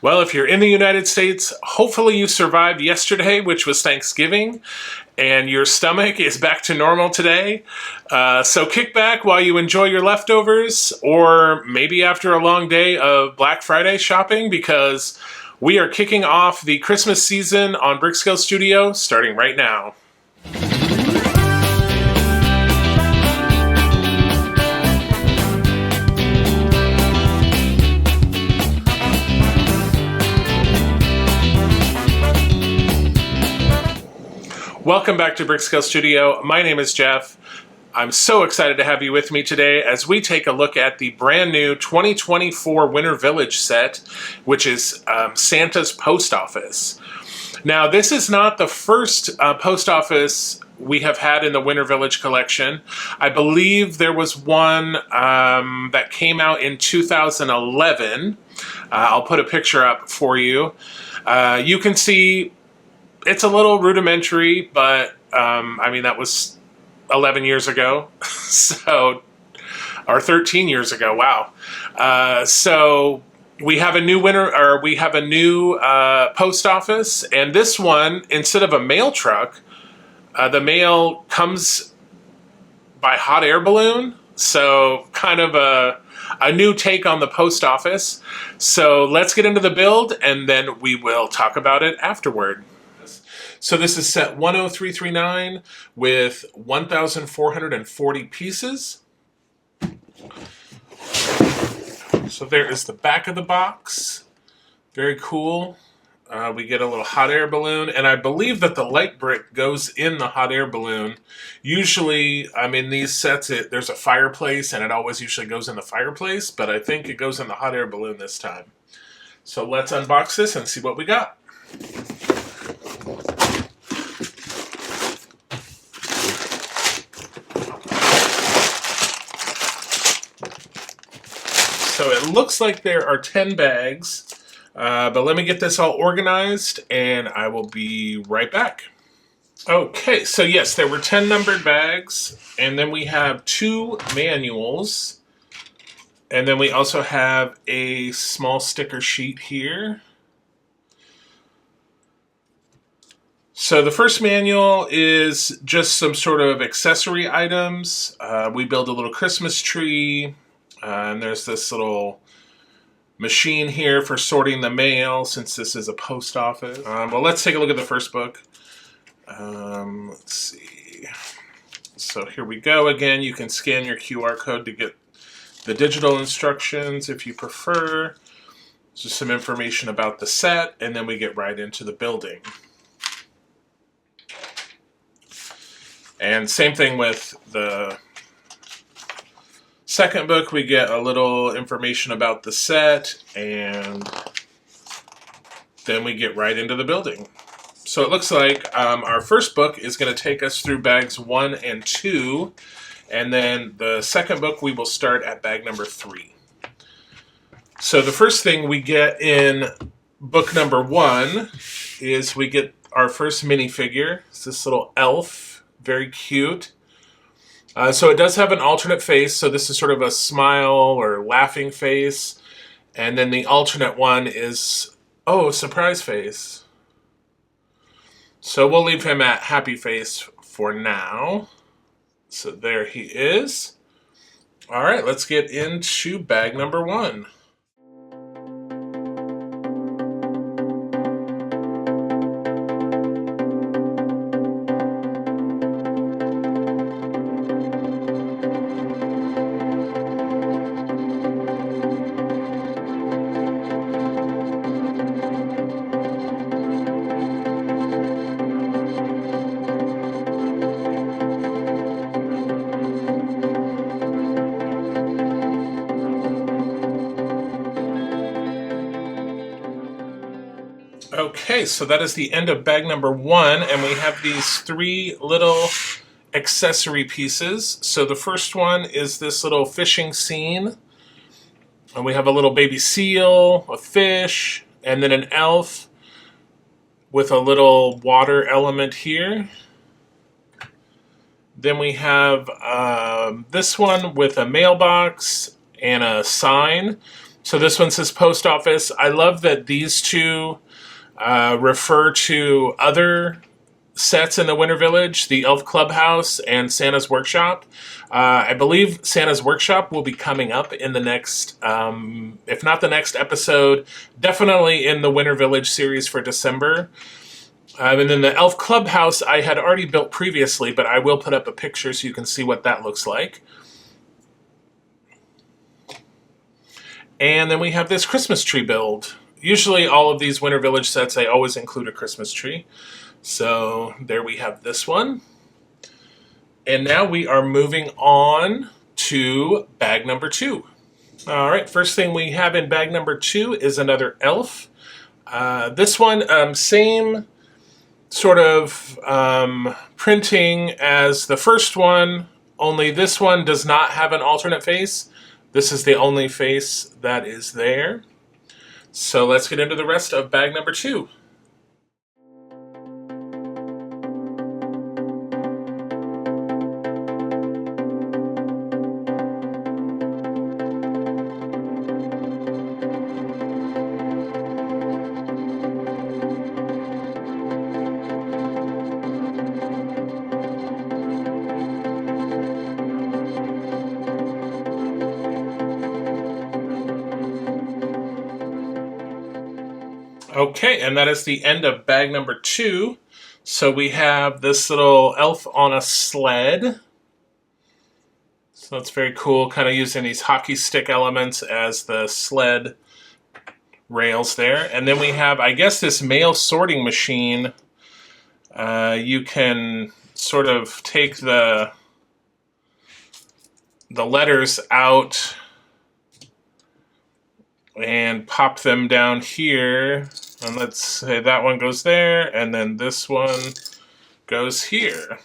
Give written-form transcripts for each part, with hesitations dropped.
Well, if you're in the United States, hopefully you survived yesterday, which was Thanksgiving, and your stomach is back to normal today. So kick back while you enjoy your leftovers, or maybe after a long day of Black Friday shopping, because we are kicking off the Christmas season on Brickscale Studio starting right now. Welcome back to Brickscale Studio. My name is Jeff. I'm so excited to have you with me today as we take a look at the brand new 2024 Winter Village set, which is Santa's Post Office. Now, this is not the first post office we have had in the Winter Village collection. I believe there was one that came out in 2011. I'll put a picture up for you. You can see it's a little rudimentary, but I mean, that was 11 years ago, so, or 13 years ago, wow. So we have a new post office, and this one, instead of a mail truck, the mail comes by hot air balloon, so kind of a new take on the post office. So let's get into the build, and then we will talk about it afterward. So this is set 10339 with 1,440 pieces. So there is the back of the box. Very cool. We get a little hot air balloon, and I believe that the light brick goes in the hot air balloon. Usually, in these sets, there's a fireplace, and it always usually goes in the fireplace, but I think it goes in the hot air balloon this time. So let's unbox this and see what we got. So it looks like there are 10 bags, but let me get this all organized and I will be right back. Okay, so yes, there were 10 numbered bags, and then we have 2 manuals, and then we also have a small sticker sheet here. So the first manual is just some sort of accessory items. We build a little Christmas tree. And there's this little machine here for sorting the mail, since this is a post office. Well, let's take a look at the first book. Let's see. So here we go. Again, you can scan your QR code to get the digital instructions if you prefer. Just some information about the set, and then we get right into the building. And same thing with the second book. We get a little information about the set, and then we get right into the building. So it looks like our first book is going to take us through bags 1 and 2, and then the second book we will start at bag number 3. So the first thing we get in book number 1 is we get our first minifigure. It's this little elf, very cute. So it does have an alternate face, so this is sort of a smile or laughing face. And then the alternate one is, surprise face. So we'll leave him at happy face for now. So there he is. All right, let's get into bag number 1. Okay, so that is the end of bag number 1, and we have these 3 little accessory pieces. So the first one is this little fishing scene, and we have a little baby seal, a fish, and then an elf with a little water element here. Then we have this one with a mailbox and a sign. So this one says post office. I love that these two refer to other sets in the Winter Village, the Elf Clubhouse and Santa's Workshop. I believe Santa's Workshop will be coming up in the next, if not the next episode, definitely in the Winter Village series for December. And then the Elf Clubhouse I had already built previously, but I will put up a picture so you can see what that looks like. And then we have this Christmas tree build. Usually all of these Winter Village sets, I always include a Christmas tree. So there we have this one. And now we are moving on to bag number 2. All right, first thing we have in bag number 2 is another elf. This one, same sort of printing as the first one, only this one does not have an alternate face. This is the only face that is there. So let's get into the rest of bag number 2. Okay, and that is the end of bag number 2. So we have this little elf on a sled. So it's very cool, kind of using these hockey stick elements as the sled rails there. And then we have, I guess, this mail sorting machine. You can sort of take the letters out and pop them down here. And let's say that one goes there, and then this one goes here.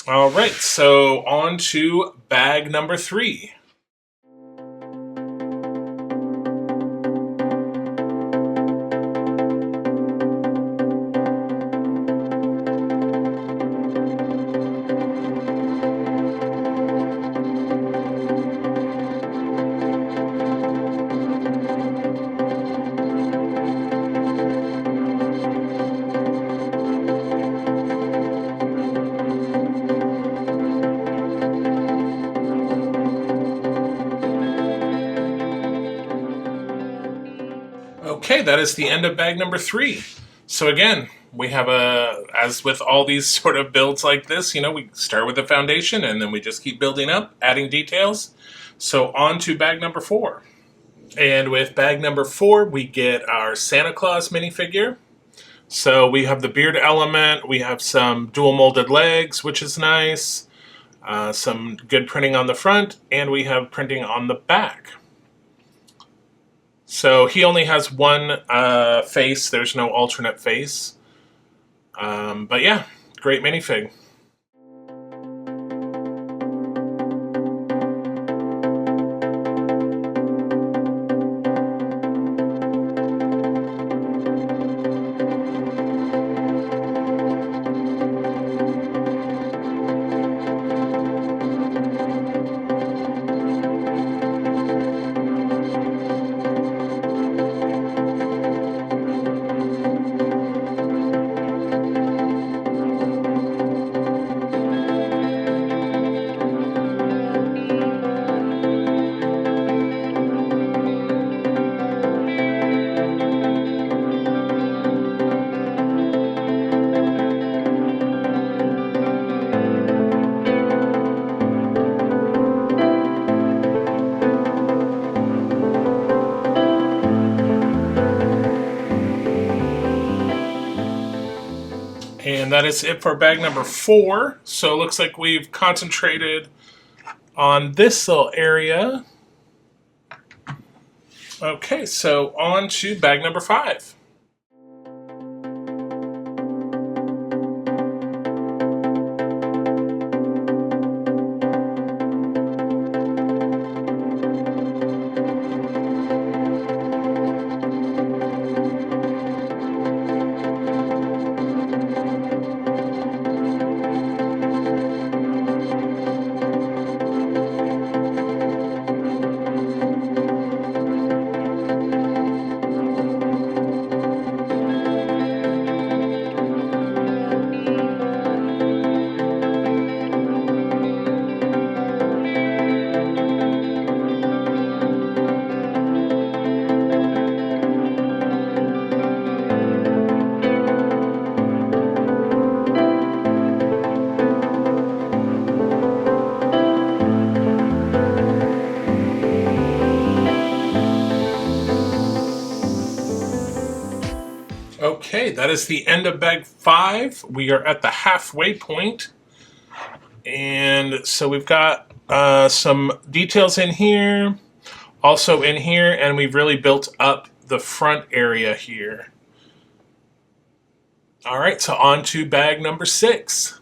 All right, so on to bag number 3. Okay, that is the end of bag number 3. So again, we have as with all these sort of builds like this, we start with the foundation and then we just keep building up, adding details. So on to bag number 4. And with bag number 4, we get our Santa Claus minifigure. So we have the beard element, we have some dual molded legs, which is nice, some good printing on the front, and we have printing on the back. So he only has one face, there's no alternate face. But yeah, great minifig. And that is it for bag number 4. So it looks like we've concentrated on this little area. Okay, so on to bag number 5. Okay, that is the end of bag 5. We are at the halfway point. And so we've got some details in here, also in here, and we've really built up the front area here. All right, so on to bag number 6.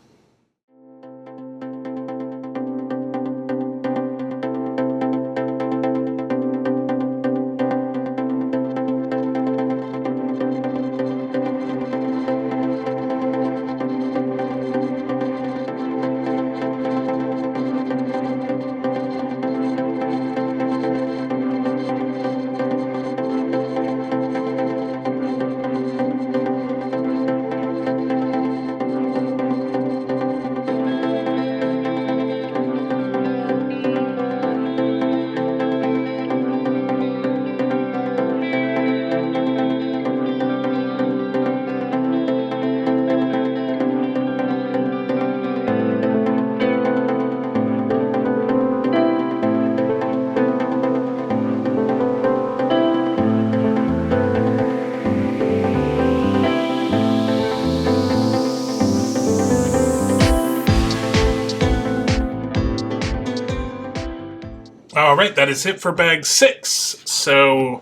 All right, that is it for bag 6. So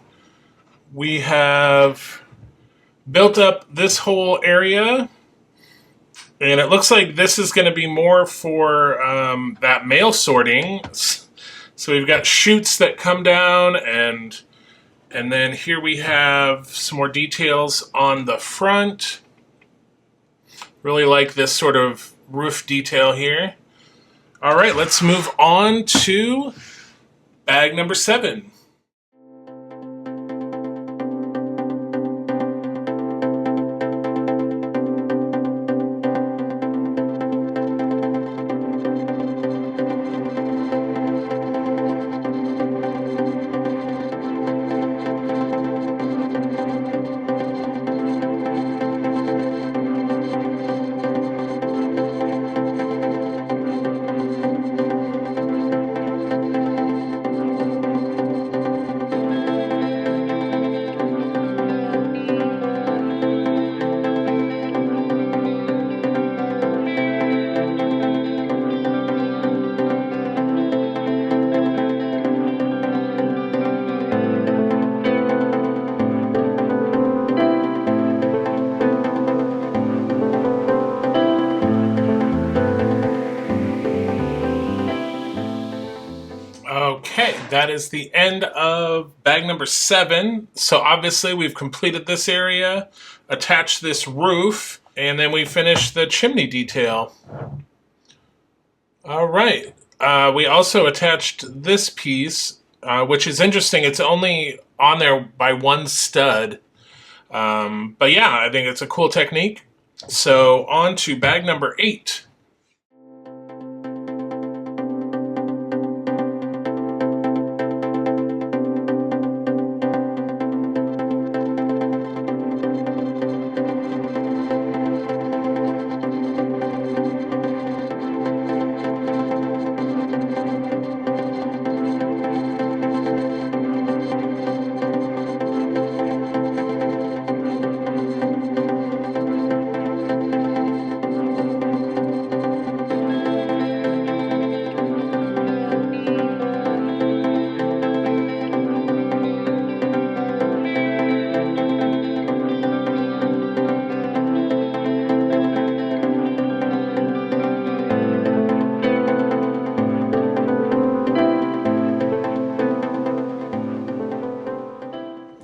we have built up this whole area, and it looks like this is going to be more for that mail sorting. So we've got chutes that come down, and then here we have some more details on the front. Really like this sort of roof detail here. All right, let's move on to bag number 7. Okay, that is the end of bag number 7. So obviously we've completed this area, attached this roof, and then we finished the chimney detail. All right, we also attached this piece, which is interesting. It's only on there by one stud. But yeah, I think it's a cool technique. So on to bag number 8.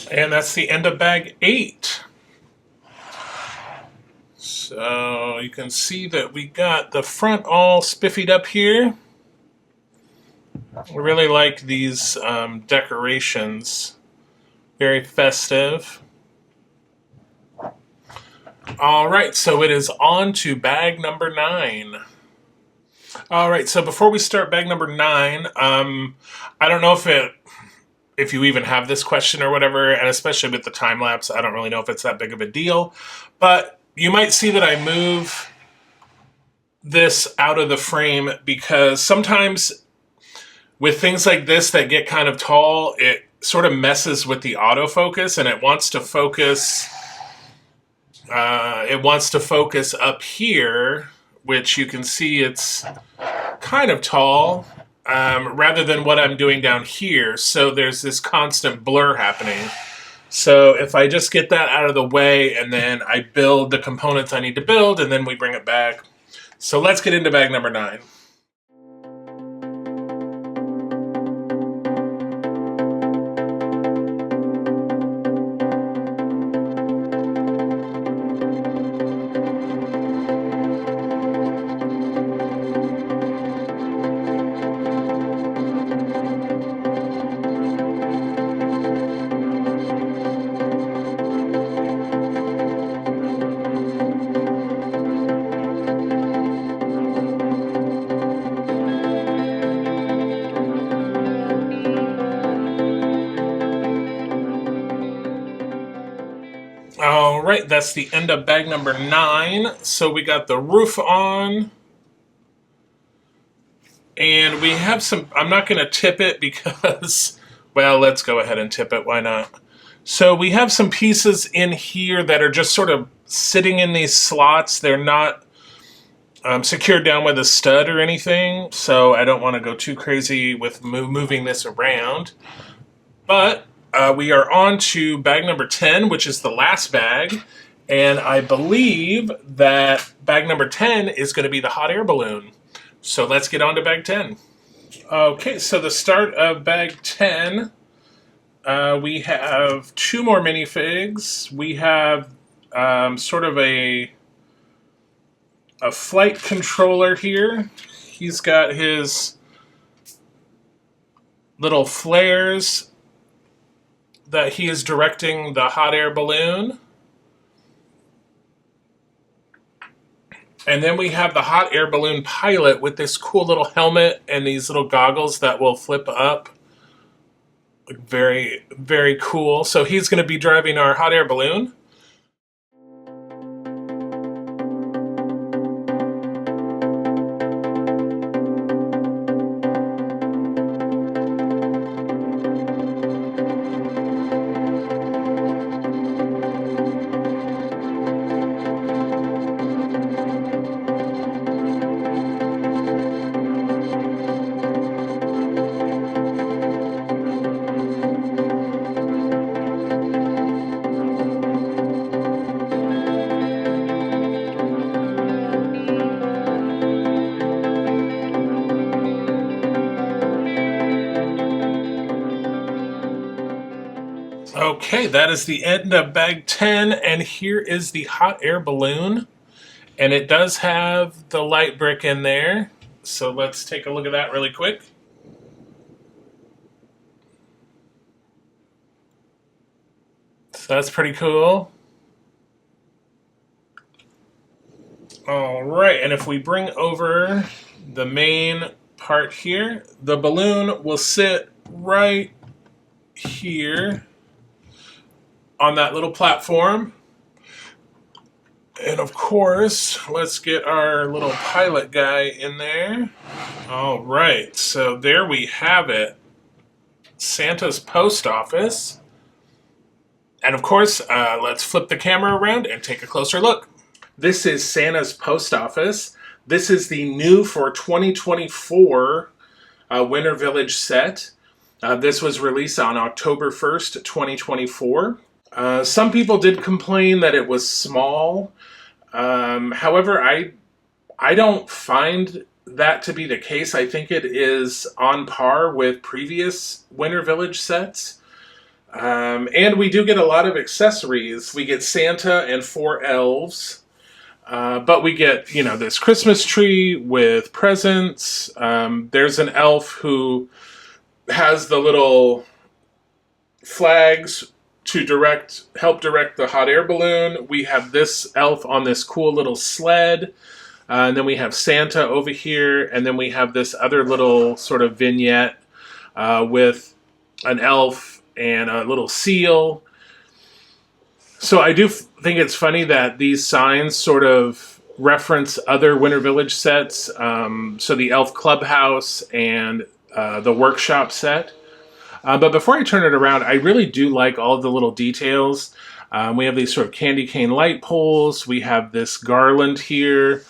And that's the end of bag 8. So you can see that we got the front all spiffied up here. I really like these decorations. Very festive. All right, so it is on to bag number 9. All right, so before we start bag number 9, I don't know if you even have this question or whatever, and especially with the time lapse, I don't really know if it's that big of a deal, but you might see that I move this out of the frame because sometimes with things like this that get kind of tall, it sort of messes with the autofocus and it wants to focus it wants to focus up here, which you can see it's kind of tall, rather than what I'm doing down here. So there's this constant blur happening. So if I just get that out of the way and then I build the components I need to build and then we bring it back. So let's get into bag number 9. All right, that's the end of bag number 9. So we got the roof on. And we have some, I'm not going to tip it because, well, let's go ahead and tip it. Why not? So we have some pieces in here that are just sort of sitting in these slots. They're not secured down with a stud or anything. So I don't want to go too crazy with moving this around. But we are on to bag number 10, which is the last bag. And I believe that bag number 10 is going to be the hot air balloon. So let's get on to bag 10. Okay, so the start of bag 10, we have 2 more minifigs. We have sort of a flight controller here. He's got his little flares that he is directing the hot air balloon. And then we have the hot air balloon pilot with this cool little helmet and these little goggles that will flip up. Very, very cool. So he's going to be driving our hot air balloon. Okay, that is the end of bag 10, and here is the hot air balloon. And it does have the light brick in there, so let's take a look at that really quick. So that's pretty cool. All right, and if we bring over the main part here, the balloon will sit right here on that little platform. And of course, let's get our little pilot guy in there. All right, so there we have it. Santa's post office. And of course, let's flip the camera around and take a closer look. This is Santa's post office. This is the new for 2024 Winter Village set. This was released on October 1st, 2024. Some people did complain that it was small. However, I don't find that to be the case. I think it is on par with previous Winter Village sets. And we do get a lot of accessories. We get Santa and 4 elves. But we get, you know, this Christmas tree with presents. There's an elf who has the little flags to help direct the hot air balloon. We have this elf on this cool little sled. And then we have Santa over here. And then we have this other little sort of vignette with an elf and a little seal. So I do think it's funny that these signs sort of reference other Winter Village sets. So the Elf Clubhouse and the Workshop set. But before I turn it around, I really do like all of the little details. We have these sort of candy cane light poles. We have this garland here.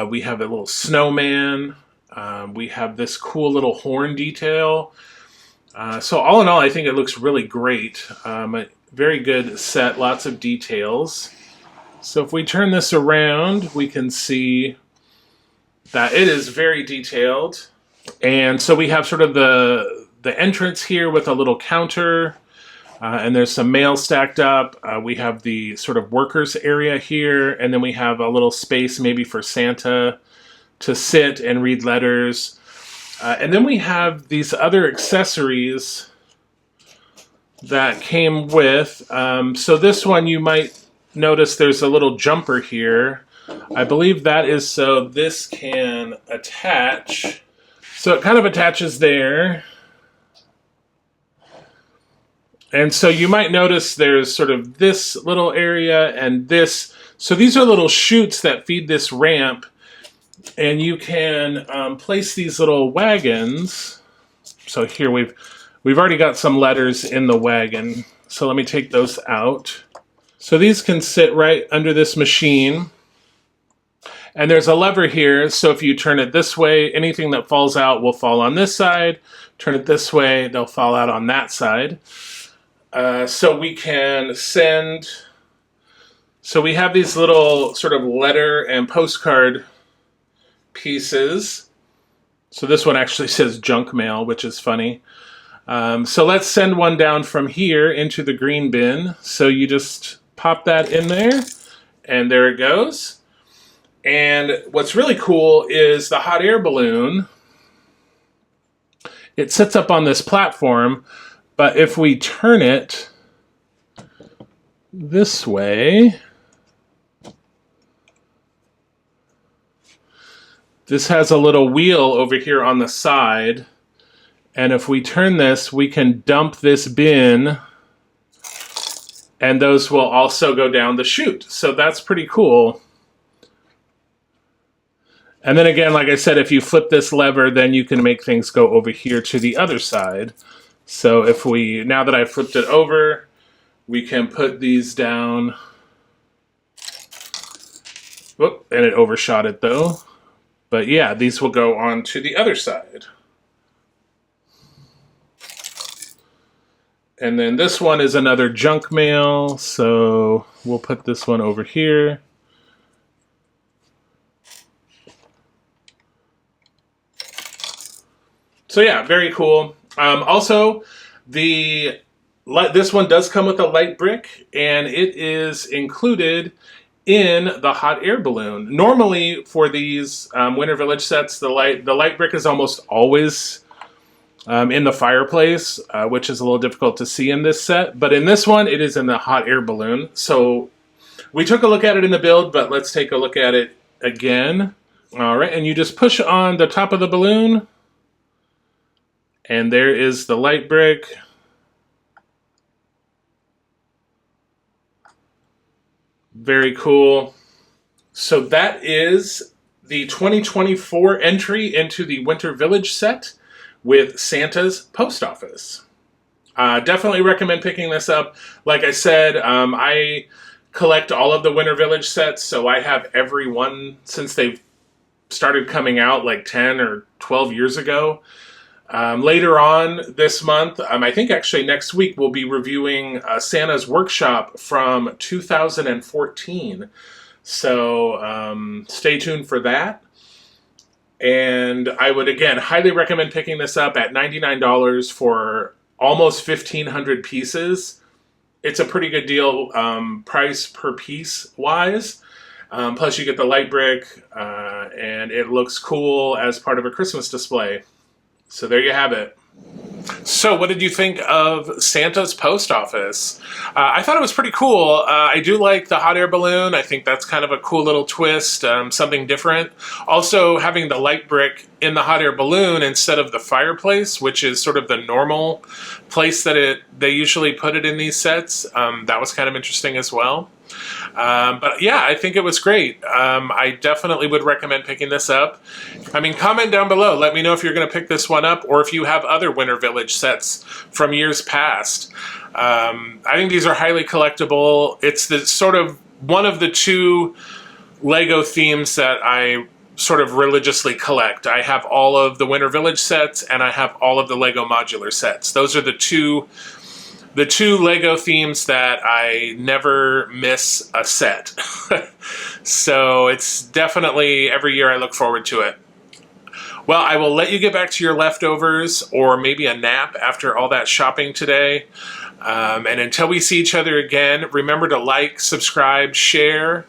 We have a little snowman. We have this cool little horn detail. So all in all, I think it looks really great. A very good set, lots of details. So if we turn this around, we can see that it is very detailed. And so we have sort of the entrance here with a little counter, and there's some mail stacked up. We have the sort of workers area here, and then we have a little space maybe for Santa to sit and read letters. And then we have these other accessories that came with. So this one, you might notice there's a little jumper here. I believe that is so this can attach. So it kind of attaches there. And so you might notice there's sort of this little area and this. So these are little chutes that feed this ramp. And you can place these little wagons. So here we've already got some letters in the wagon. So let me take those out. So these can sit right under this machine. And there's a lever here, so if you turn it this way, anything that falls out will fall on this side. Turn it this way, they'll fall out on that side. So we can send... So we have these little sort of letter and postcard pieces. So this one actually says junk mail, which is funny. So let's send one down from here into the green bin. So you just pop that in there, and there it goes. And what's really cool is the hot air balloon. It sits up on this platform, but if we turn it this way, this has a little wheel over here on the side. And if we turn this, we can dump this bin, and those will also go down the chute. So that's pretty cool. And then again, like I said, if you flip this lever, then you can make things go over here to the other side. So if we, now that I flipped it over, we can put these down. Whoop, and it overshot it though. But yeah, these will go on to the other side. And then this one is another junk mail, so we'll put this one over here. So yeah, very cool. Also, this one does come with a light brick, and it is included in the hot air balloon. Normally, for these Winter Village sets, the light brick is almost always in the fireplace, which is a little difficult to see in this set. But in this one, it is in the hot air balloon. So we took a look at it in the build, but let's take a look at it again. All right, and you just push on the top of the balloon. And there is the light brick. Very cool. So that is the 2024 entry into the Winter Village set with Santa's Post Office. Definitely recommend picking this up. Like I said, I collect all of the Winter Village sets, so I have every one since they've started coming out like 10 or 12 years ago. Later on this month, I think actually next week, we'll be reviewing Santa's Workshop from 2014. So stay tuned for that. And I would, again, highly recommend picking this up at $99 for almost 1,500 pieces. It's a pretty good deal price per piece wise. Plus you get the light brick, and it looks cool as part of a Christmas display. So there you have it. So what did you think of Santa's Post Office? I thought it was pretty cool. I do like the hot air balloon. I think that's kind of a cool little twist, something different. Also, having the light brick in the hot air balloon instead of the fireplace, which is sort of the normal place that they usually put it in these sets. That was kind of interesting as well. But yeah, I think it was great. I definitely would recommend picking this up. I mean, comment down below. Let me know if you're going to pick this one up or if you have other Winter Village sets from years past. I think these are highly collectible. It's the sort of one of the two Lego themes that I sort of religiously collect. I have all of the Winter Village sets and I have all of the Lego modular sets. Those are the two Lego themes that I never miss a set. So it's definitely every year I look forward to it. Well, I will let you get back to your leftovers or maybe a nap after all that shopping today. And until we see each other again, remember to like, subscribe, share.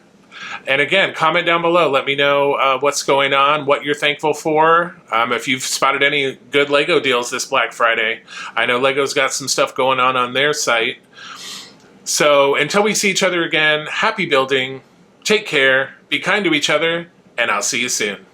And again, comment down below. Let me know what's going on, what you're thankful for. If you've spotted any good Lego deals this Black Friday. I know Lego's got some stuff going on their site. So until we see each other again, happy building, take care, be kind to each other, and I'll see you soon.